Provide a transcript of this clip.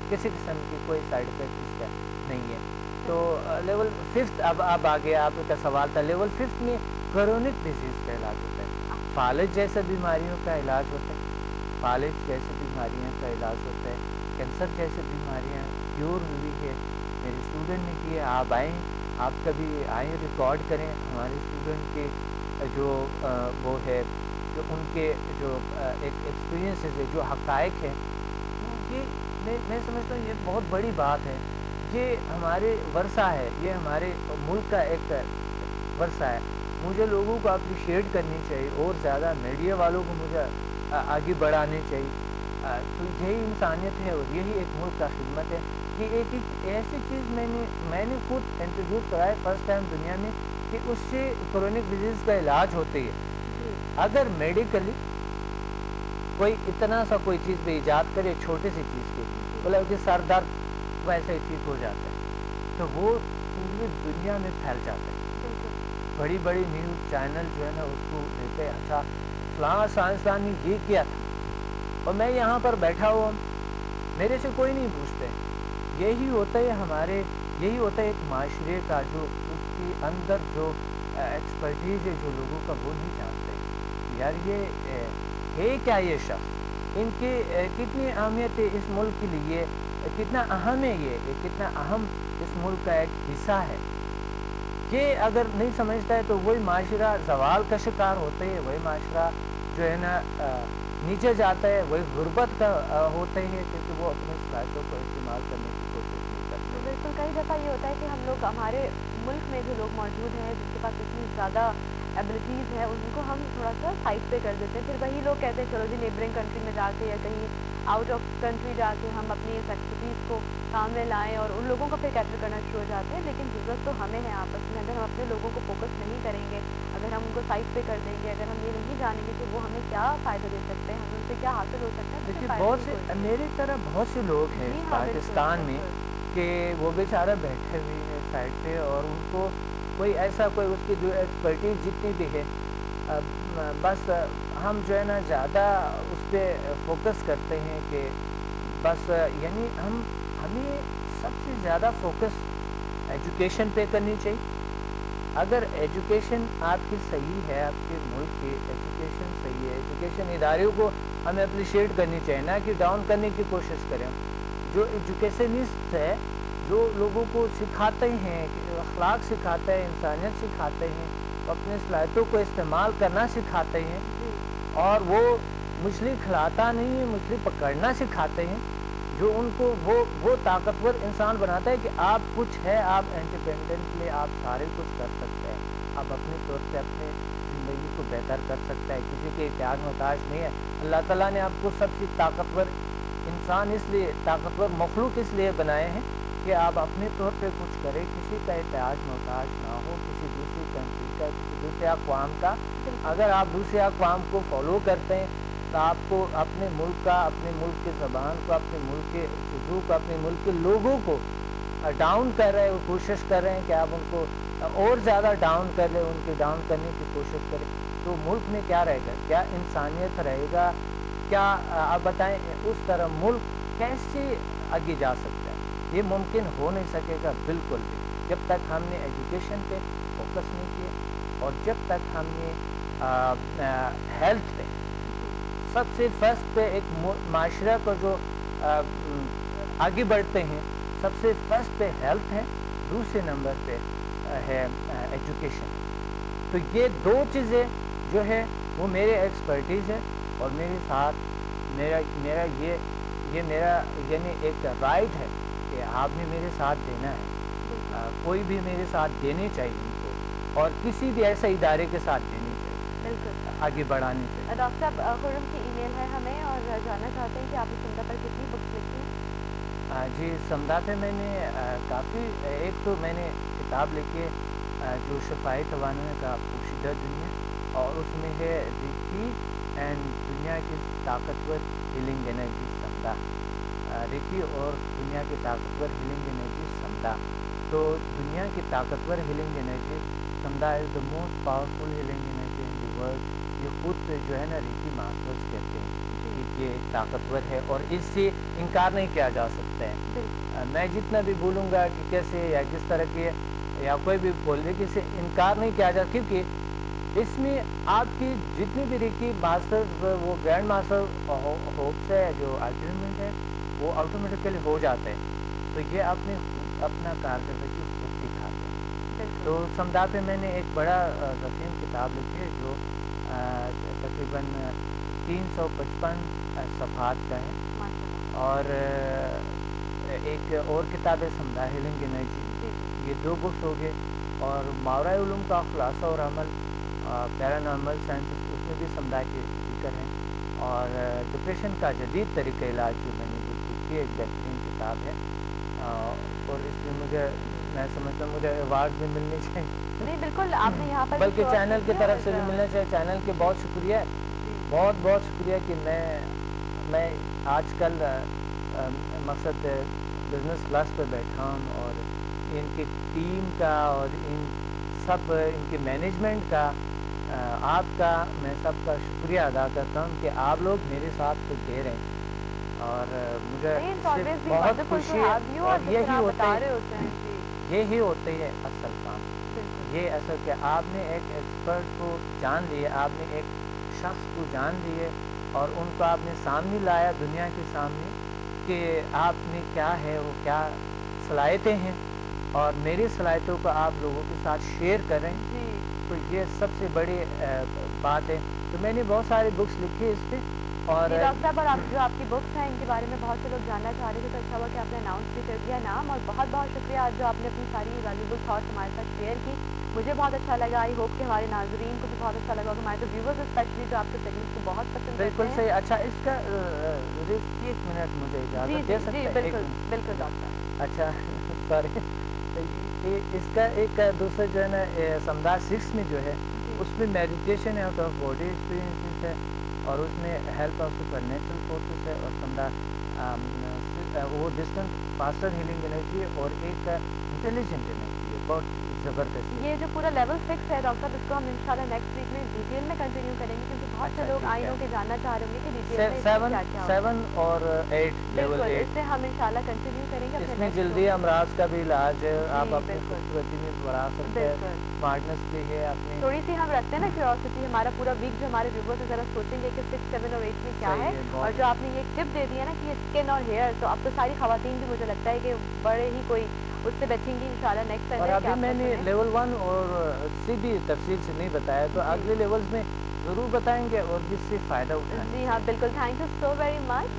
کسی قسم کی کوئی سائڈ افیکٹ اس کا نہیں ہے. تو لیول 5 اب آ گیا آپ کا سوال تھا. لیول 5 میں کرونک ڈیزیز کا علاج ہوتا ہے. فالج جیسے بیماریوں کا علاج ہوتا ہے, فالج جیسے بیماریاں کا علاج ہوتا ہے, کینسر جیسے بیماریاں کیور ہوئی ہے, میرے اسٹوڈنٹ نے کی ہے. آپ آئیں, آپ کبھی آئیں, ریکارڈ کریں ہمارے اسٹوڈنٹ کے جو وہ ہے, جو ان کے جو ایک ایکسپیرینسز ہے, جو حقائق ہیں, یہ میں سمجھتا ہوں یہ بہت بڑی بات ہے. یہ ہمارے ورثہ ہے, یہ ہمارے ملک کا ایک ورثہ ہے. مجھے لوگوں کو اپریشیٹ کرنی چاہیے, اور زیادہ میڈیا والوں کو مجھے آگے بڑھانے چاہیے. تو یہی انسانیت ہے, اور یہی ایک ملک کا خدمت ہے کہ ایک ایسی چیز میں نے خود انٹروڈیوس کرایا فرسٹ ٹائم دنیا میں, کہ اس سے کرونک ڈیزیز کا علاج ہوتی ہے. اگر میڈیکلی کوئی اتنا سا کوئی چیز بھی ایجاد کرے, چھوٹی سی چیز کی, بولا کہ سر درد ویسے ہی ٹھیک ہو جاتا ہے, تو وہ پوری دنیا میں پھیل جاتا ہے. بڑی بڑی نیوز چینل جو ہے نا اس کو دیتے ہیں, اچھا فلاں سائنسدان نے یہ کیا تھا, اور میں یہاں پر بیٹھا ہوا ہوں, میرے سے کوئی نہیں پوچھتے. یہی ہوتا ہے ہمارے, یہی ہوتا ہے ایک معاشرے کا, جو اس کے اندر جو ایکسپرٹیز ہے جو لوگوں کا, وہ نہیں جانتے یار یہ ہے کیا, یہ شخص, ان کی کتنی اہمیت ہے اس ملک کے لیے, کتنا اہم ہے یہ کتنا اہم اس ملک کا ایک حصہ ہے. یہ اگر نہیں سمجھتا ہے تو وہی معاشرہ زوال کا شکار ہوتا ہے, وہی معاشرہ جو ہے نا نیچے جاتا ہے, وہی غربت کا ہوتا ہے, کیونکہ وہ اپنے صلاحیتوں کو استعمال کرنے کی کوشش نہیں کرتے. بالکل, کئی دفعہ یہ ہوتا ہے کہ ہم لوگ, ہمارے ملک میں جو لوگ موجود ہیں جن کے پاس اتنی زیادہ ایبلٹیز ہیں, ان کو ہم تھوڑا سا سائڈ پہ کر دیتے ہیں. پھر وہی لوگ کہتے ہیں چلو جی نیبرنگ کنٹری میں جا کے یا کہیں آؤٹ آف کنٹری جا کے ہم اپنی اس ایکسپرٹیز کو کام میں لائیں, اور ان لوگوں کو پھر کیٹر کرنا شروع ہو جاتے ہیں. لیکن ضرورت تو ہمیں ہے آپس میں. اگر ہم اپنے لوگوں کو فوکس نہیں کریں گے, اگر ہم ان کو سائڈ پہ کر دیں گے, اگر ہم یہ نہیں جانیں گے کہ وہ ہمیں کیا فائدہ دے سکتے ہیں, ہمیں ان سے کیا حاصل ہو سکتا ہے. دیکھیے بہت سے میری طرح بہت سے لوگ ہیں پاکستان میں کہ وہ بیچارہ بیٹھے ہوئے ہیں سائڈ پہ, اور ان کو کوئی ایسا کوئی اس کی جو ایکسپرٹیز جتنی بھی ہے, بس ہم جو ہے نا زیادہ اس پہ فوکس کرتے ہیں کہ بس یعنی ہمیں سب سے زیادہ فوکس ایجوکیشن پہ کرنی چاہیے. اگر ایجوکیشن آپ کی صحیح ہے, آپ کے ملک کی ایجوکیشن صحیح ہے, ایجوکیشن اداروں کو ہمیں اپریشیٹ کرنی چاہیے, نہ کہ ڈاؤن کرنے کی کوشش کریں. جو ایجوکیشنسٹ ہے, جو لوگوں کو سکھاتے ہیں, اخلاق سکھاتے ہیں, انسانیت سکھاتے ہیں, اپنے صلاحیتوں کو استعمال کرنا سکھاتے ہیں, اور وہ مچھلی کھلاتا نہیں ہے, مچھلی پکڑنا سکھاتے ہیں, جو ان کو وہ طاقتور انسان بناتا ہے کہ آپ کچھ ہے, آپ انڈیپینڈنٹلی آپ سارے کچھ کر سکتے ہیں, آپ اپنے طور سے اپنے زندگی کو بہتر کر سکتا ہے, کسی کے احتیاج محتاج نہیں ہے. اللہ تعالیٰ نے آپ کو سب سے طاقتور انسان اس لیے, طاقتور مخلوق اس لیے بنائے ہیں کہ آپ اپنے طور پہ کچھ کریں, کسی کا احتیاج محتاج نہ ہو, کسی دوسری کنٹری کا, کسی دوسرے اقوام کا. اگر آپ دوسرے اقوام کو فالو کرتے ہیں تو آپ کو اپنے ملک کا, اپنے ملک کی زبان کو, اپنے ملک کے خطوط کو, اپنے ملک کے لوگوں کو ڈاؤن کر رہے ہیں, کوشش کر رہے ہیں کہ آپ ان کو اور زیادہ ڈاؤن کر لیں, ان کے ڈاؤن کرنے کی کوشش کریں, تو ملک میں کیا رہے گا, کیا انسانیت رہے گا, کیا آپ بتائیں اس طرح ملک کیسے آگے جا سکتا ہے. یہ ممکن ہو نہیں سکے گا بالکل بھی, جب تک ہم نے ایجوکیشن پہ فوکس نہیں کیا, اور جب تک ہم نے ہیلتھ پہ سب سے فرسٹ پہ, ایک معاشرہ کو جو آگے بڑھتے ہیں سب سے فرسٹ پہ ہیلتھ ہے, دوسرے نمبر پہ ہے ایجوکیشن. تو یہ دو چیزیں جو ہے وہ میرے ایکسپرٹیز ہے, اور میرے ساتھ میرا یہ میرا یعنی ایک رائٹ ہے کہ آپ نے میرے ساتھ دینا ہے. کوئی بھی میرے ساتھ دینے چاہیے ان کو, اور کسی بھی ایسے ادارے کے ساتھ دینے چاہیے, بالکل آگے بڑھانے چاہیے. ڈاکٹر صاحب, خرم کی ای میل ہے ہمیں, اور جاننا چاہتے ہیں کہ آپ اس سمدہ پر کتنی بکس لکھی ہیں. جی, سمدہ پہ میں نے کافی, ایک تو میں نے کتاب لکھی ہے جو شفائی توانائی کا پوشیدہ دنیا, اور اس میں ہے ریکی اینڈ دنیا کی طاقتور ہیلنگ انرجی سمدہ, ریکی اور دنیا کی طاقتور ہیلنگ انرجی سمدہ. تو دنیا کی طاقتور ہیلنگ انرجی سمدہ is the most powerful healing energy in the world. یہ خود جو ہے نا ریکی ماسٹرز کہتے ہیں کہ یہ طاقتور ہے, اور اس سے انکار نہیں کیا جا سکتا ہے. میں جتنا بھی بولوں گا کہ کیسے یا کس طرح کی یا کوئی بھی بولنے کی سے انکار نہیں کیا جاتا، کیونکہ اس میں آپ کی جتنی بھی ریکی ماسٹر وہ گرینڈ ماسٹر ہوپس ہے جو اچیومنٹ ہے وہ آٹومیٹیکلی ہو جاتا ہے. تو یہ آپ نے اپنا کارکردگی خود دکھاتے ہیں. تو سمدھا پہ میں نے ایک بڑا ضخیم کتاب لکھی ہے جو تقریباً 355 صفحات کا ہے، اور ایک اور کتاب ہے سمدھا ہیلنگ انرجی. یہ 2 بکس ہو گئے، اور ماورائے علوم کا خلاصہ اور عمل پیرانارمل سائنسز اس میں بھی سمدھا کے ذکر ہیں، اور ڈپریشن کا جدید طریقہ علاج جو میں نے لکھی ہے ایک بہترین کتاب ہے، اور اس میں میں سمجھتا ہوں مجھے ایوارڈ بھی ملنے چاہیے. نہیں بالکل آپ نے یہاں پر بلکہ چینل کی طرف سے بھی ملنا چاہیے. چینل کے بہت شکریہ، بہت بہت شکریہ کہ میں آج کل مقصد بزنس کلاس پہ بیٹھا ہوں، اور ان کی ٹیم کا اور ان کے مینجمنٹ کا آپ کا میں سب کا شکریہ ادا کرتا ہوں کہ آپ لوگ میرے ساتھ کچھ دے رہے ہیں، اور مجھے اس سے بہت خوشی ہے. اور یہی ہوتے ہے اصل کام. یہ اصل کہ آپ نے ایک ایکسپرٹ کو جان لیے، آپ نے ایک شخص کو جان لیے، اور ان کو آپ نے سامنے لایا دنیا کے سامنے کہ آپ نے کیا ہے وہ کیا صلاحیتیں ہیں، اور میری صلاحیتوں کو آپ لوگوں کے ساتھ شیئر کریں. تو یہ سب سے بڑی بات ہے. تو میں نے بہت ساری بکس لکھی اس پہ. اور ڈاکٹر صاحب، اور جو آپ کی بکس ہیں ان کے بارے میں بہت سے لوگ جاننا چاہ رہے تھے، تو اچھا ہوا کہ آپ نے اناؤنس بھی کر دیا نام. اور بہت بہت شکریہ آج جو آپ نے اپنی ساری ویلیوبل تھاٹس ہمارے ساتھ شیئر کی. مجھے بہت اچھا لگا، آئی ہوپ کہ ہمارے ناظرین کو بھی بہت اچھا لگا، اور ہمارے تو ویورز اسپیشلی جو آپ کے سیگمنٹس کو بہت پسند کرتے ہیں. بالکل صحیح. اچھا اس کا 1 منٹ مجھے اجازت دے سکتے ہیں؟ بالکل بالکل ڈاکٹر. اچھا سوری. اس کا ایک دوسرا جو ہے نا سمدھا 6 میں جو ہے اس میں meditation out of body experiences ہے، اور اس میں help of super natural forces ہے، اور سمدھا وہ ڈسٹنٹ فاسٹر ہیلنگ انرجی، اور ایک انٹیلیجنٹ انرجی ہے بہت زبردست. یہ جو پورا لیول 6 ہے ڈاکٹر صاحب، اس کو ہم انشاءاللہ نیکسٹ ویک میں ڈیٹیل میں کنٹینیو کریں گے، کیونکہ بہت سے لوگ آئینوں کے جاننا چاہ رہے ہوں گے کہ ڈیٹیل میں 7 اور 8 لیول 8 اس سے ہم انشاءاللہ کنٹینیو کریں گے. اس میں جلدی امراض کا بھی علاج ہے، آپ اپنی خوبصورتی میں بڑھا سکتے ہیں، اسمارٹنس بھی ہے اپنی. تھوڑی سی ہم رکھتے ہیں نا کیوریوسٹی، ہمارا پورا ویک جو ہمارے ویورز ذرا سوچیں گے کہ 6 7 اور 8 میں کیا ہے. اور جو آپ نے یہ ٹپ دے دی ہے نا کہ یہ اسکن اور ہیئر، تو اب تو ساری خواتین بھی مجھے لگتا ہے کہ بڑے ہی کوئی اس سے بچیں گی انشاءاللہ نیکسٹ ٹائم. اور ابھی میں نے لیول 1 اور سے بھی تفصیل سے نہیں بتایا، تو اگلے لیولز میں ضرور بتائیں گے، اور جس سے فائدہ اٹھائیں گے. جی ہاں بالکل. Thank you so very much.